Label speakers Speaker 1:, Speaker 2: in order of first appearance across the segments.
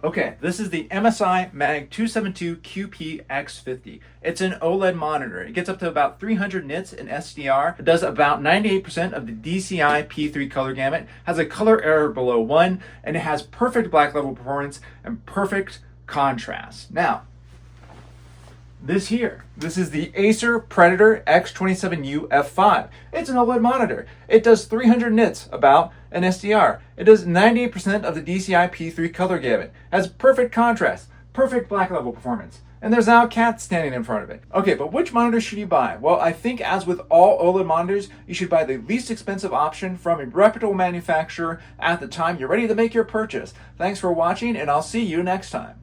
Speaker 1: Okay, this is the MSI Mag 272QPX50. It's an OLED monitor. It gets up to about 300 nits in SDR. It does about 98% of the DCI P3 color gamut, has a color error below 1, and it has perfect black level performance and perfect contrast. Now, this is the Acer Predator X27U F5. It's an OLED monitor. It does 300 nits about an SDR. It does 98% of the DCI P3 color gamut. Has perfect contrast, perfect black level performance. And there's now a cat standing in front of it. Okay, but which monitor should you buy? Well, I think as with all OLED monitors, you should buy the least expensive option from a reputable manufacturer at the time you're ready to make your purchase. Thanks for watching, and I'll see you next time.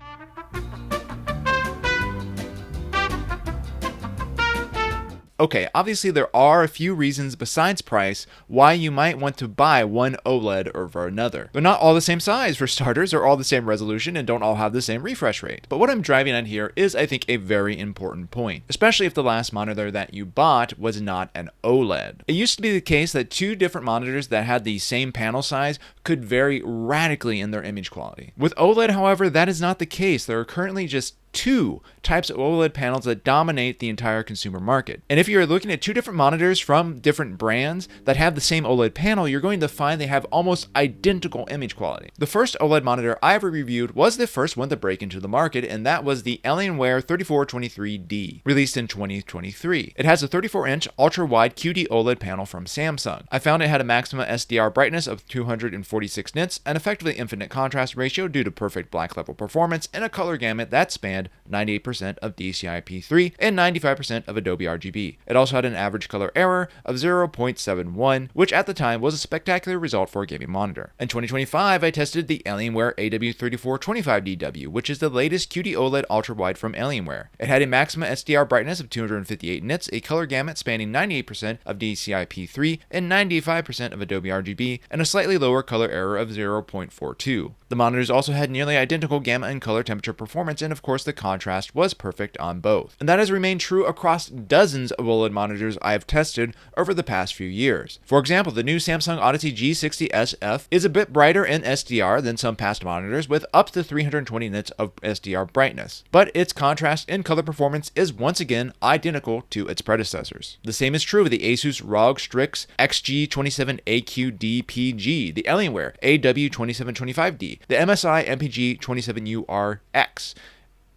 Speaker 2: Okay, obviously there are a few reasons besides price why you might want to buy one OLED over another. They're not all the same size for starters, or all the same resolution, and don't all have the same refresh rate. But what I'm driving at here is, I think, a very important point, especially if the last monitor that you bought was not an OLED. It used to be the case that two different monitors that had the same panel size could vary radically in their image quality. With OLED, however, that is not the case. There are currently just two types of OLED panels that dominate the entire consumer market. And if you're looking at two different monitors from different brands that have the same OLED panel, you're going to find they have almost identical image quality. The first OLED monitor I ever reviewed was the first one to break into the market, and that was the Alienware 3423D, released in 2023. It has a 34-inch ultra-wide QD OLED panel from Samsung. I found it had a maximum SDR brightness of 246 nits, an effectively infinite contrast ratio due to perfect black level performance, and a color gamut that spanned 98% of DCI P3 and 95% of Adobe RGB. It also had an average color error of 0.71, which at the time was a spectacular result for a gaming monitor. In 2025, I tested the Alienware AW3425DW, which is the latest QD OLED ultra-wide from Alienware. It had a maximum SDR brightness of 258 nits, a color gamut spanning 98% of DCI P3 and 95% of Adobe RGB, and a slightly lower color error of 0.42. The monitors also had nearly identical gamma and color temperature performance, and of course the contrast was perfect on both. And that has remained true across dozens of OLED monitors I have tested over the past few years. For example, the new Samsung Odyssey G60 SF is a bit brighter in SDR than some past monitors, with up to 320 nits of SDR brightness. But its contrast and color performance is once again identical to its predecessors. The same is true of the Asus ROG Strix XG27AQD-PG, the Alienware AW2725D, the MSI MPG 27URX,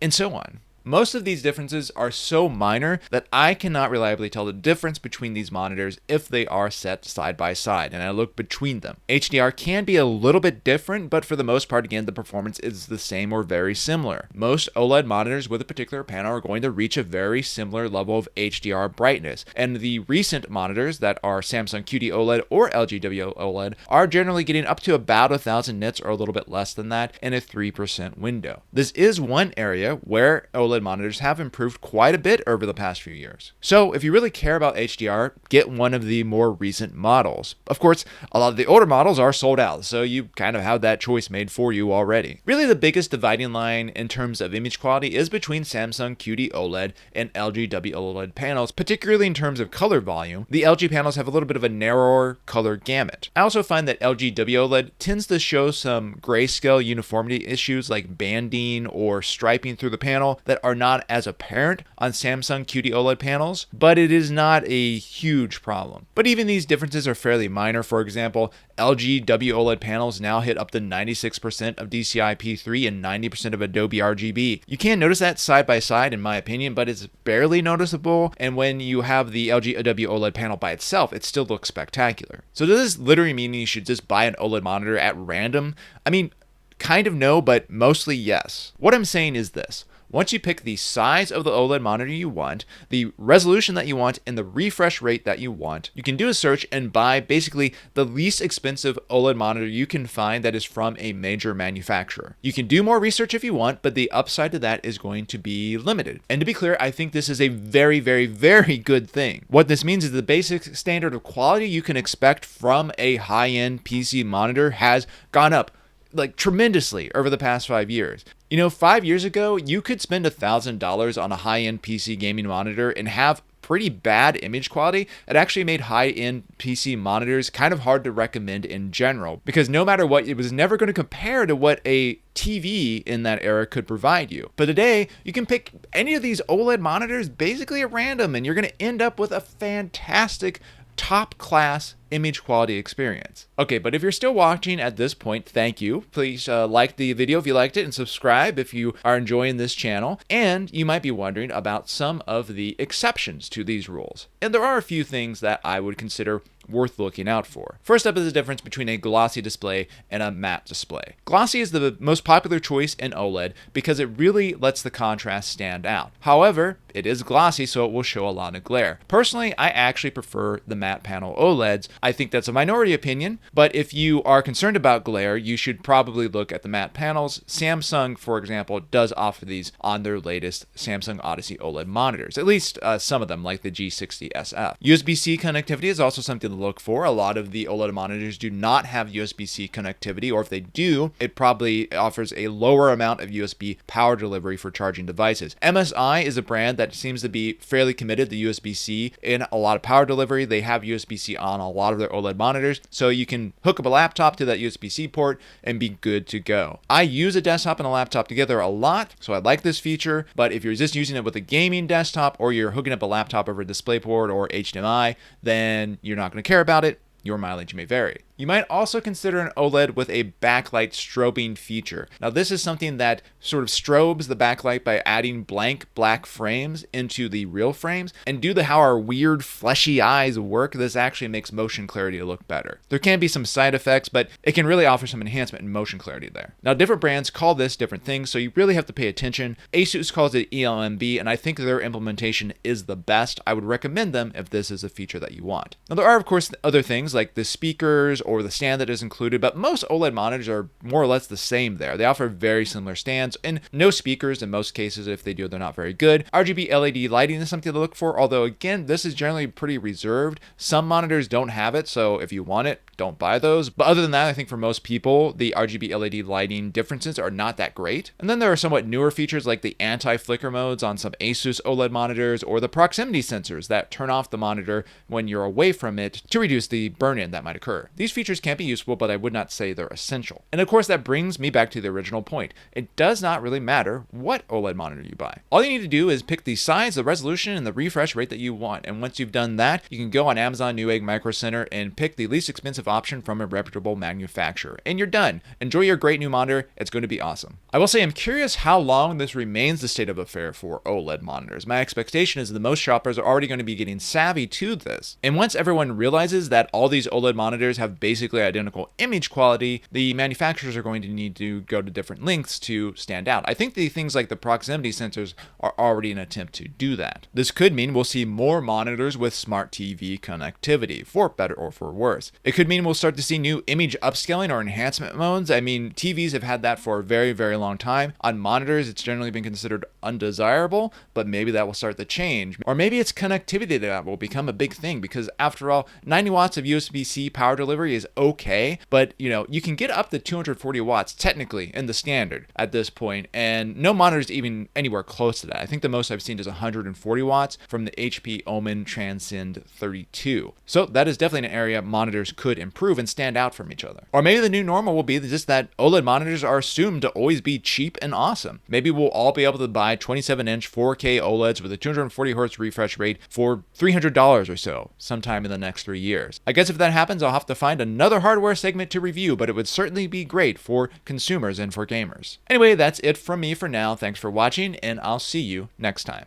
Speaker 2: and so on. Most of these differences are so minor that I cannot reliably tell the difference between these monitors if they are set side by side and I look between them. HDR can be a little bit different, but for the most part, again, the performance is the same or very similar. Most OLED monitors with a particular panel are going to reach a very similar level of HDR brightness, and the recent monitors that are Samsung QD OLED or LG OLED are generally getting up to about 1000 nits or a little bit less than that in a 3% window. This is one area where OLED monitors have improved quite a bit over the past few years. So if you really care about HDR, get one of the more recent models. Of course, a lot of the older models are sold out, so you kind of have that choice made for you already. Really, the biggest dividing line in terms of image quality is between Samsung QD OLED and LG WOLED panels, particularly in terms of color volume. The LG panels have a little bit of a narrower color gamut. I also find that LG WOLED tends to show some grayscale uniformity issues like banding or striping through the panel that are not as apparent on Samsung QD OLED panels, but it is not a huge problem. But even these differences are fairly minor. For example, LG WOLED panels now hit up to 96% of DCI P3 and 90% of Adobe RGB. You can notice that side by side in my opinion, but it's barely noticeable, and when you have the LG WOLED panel by itself, it still looks spectacular. So does this literally mean you should just buy an OLED monitor at random? I mean, kind of no, but mostly yes. What I'm saying is this. Once you pick the size of the OLED monitor you want, the resolution that you want, and the refresh rate that you want, you can do a search and buy basically the least expensive OLED monitor you can find that is from a major manufacturer. You can do more research if you want, but the upside to that is going to be limited. And to be clear, I think this is a very, very, very good thing. What this means is the basic standard of quality you can expect from a high-end PC monitor has gone up like tremendously over the past 5 years. You know, 5 years ago, you could spend $1,000 on a high-end PC gaming monitor and have pretty bad image quality, it actually made high-end PC monitors kind of hard to recommend in general, because no matter what, it was never going to compare to what a TV in that era could provide you. But today, you can pick any of these OLED monitors basically at random, and you're going to end up with a fantastic top-class image quality experience. Okay, but if you're still watching at this point, thank you. Please like the video if you liked it and subscribe if you are enjoying this channel. And you might be wondering about some of the exceptions to these rules. And there are a few things that I would consider worth looking out for. First up is the difference between a glossy display and a matte display. Glossy is the most popular choice in OLED because it really lets the contrast stand out. However, it is glossy, so it will show a lot of glare. Personally, I actually prefer the matte panel OLEDs. I think that's a minority opinion, but if you are concerned about glare, you should probably look at the matte panels. Samsung, for example, does offer these on their latest Samsung Odyssey OLED monitors, at least some of them, like the G60 SF. USB-C connectivity is also something to look for. A lot of the OLED monitors do not have USB-C connectivity, or if they do, it probably offers a lower amount of USB power delivery for charging devices. MSI is a brand that seems to be fairly committed to USB-C in a lot of power delivery. They have USB-C on a lot of their OLED monitors, so you can hook up a laptop to that USB-C port and be good to go. I use a desktop and a laptop together a lot, so I like this feature, but if you're just using it with a gaming desktop or you're hooking up a laptop over a DisplayPort or HDMI, then you're not going to care about it. Your mileage may vary. You might also consider an OLED with a backlight strobing feature. Now, this is something that sort of strobes the backlight by adding blank black frames into the real frames. And due to how our weird fleshy eyes work, this actually makes motion clarity look better. There can be some side effects, but it can really offer some enhancement in motion clarity there. Now, different brands call this different things, so you really have to pay attention. Asus calls it ELMB, and I think their implementation is the best. I would recommend them if this is a feature that you want. Now, there are, of course, other things like the speakers or the stand that is included, but most OLED monitors are more or less the same there. They offer very similar stands and no speakers in most cases. If they do, they're not very good. RGB LED lighting is something to look for, although again, this is generally pretty reserved. Some monitors don't have it, so if you want it, don't buy those. But other than that, I think for most people, the RGB LED lighting differences are not that great. And then there are somewhat newer features like the anti-flicker modes on some Asus OLED monitors, or the proximity sensors that turn off the monitor when you're away from it to reduce the burn-in that might occur. These features can be useful, but I would not say they're essential. And of course, that brings me back to the original point. It does not really matter what OLED monitor you buy. All you need to do is pick the size, the resolution, and the refresh rate that you want. And once you've done that, you can go on Amazon Newegg Micro Center and pick the least expensive option from a reputable manufacturer. And you're done. Enjoy your great new monitor. It's going to be awesome. I will say I'm curious how long this remains the state of affair for OLED monitors. My expectation is that most shoppers are already going to be getting savvy to this. And once everyone realizes that all these OLED monitors have basically identical image quality, the manufacturers are going to need to go to different lengths to stand out. I think the things like the proximity sensors are already an attempt to do that. This could mean we'll see more monitors with smart TV connectivity, for better or for worse. It could mean we'll start to see new image upscaling or enhancement modes. I mean, TVs have had that for a very, very long time. On monitors, it's generally been considered undesirable, but maybe that will start to change. Or maybe it's connectivity that will become a big thing, because after all, 90 watts of USB-C power delivery is okay, but you can get up to 240 watts technically in the standard at this point, and no monitor is even anywhere close to that. I think the most I've seen is 140 watts from the HP Omen Transcend 32. So that is definitely an area monitors could improve and stand out from each other. Or maybe the new normal will be just that OLED monitors are assumed to always be cheap and awesome. Maybe we'll all be able to buy 27-inch 4K OLEDs with a 240 hertz refresh rate for $300 or so sometime in the next 3 years. I guess if that happens, I'll have to find another hardware segment to review, but it would certainly be great for consumers and for gamers. Anyway, that's it from me for now. Thanks for watching, and I'll see you next time.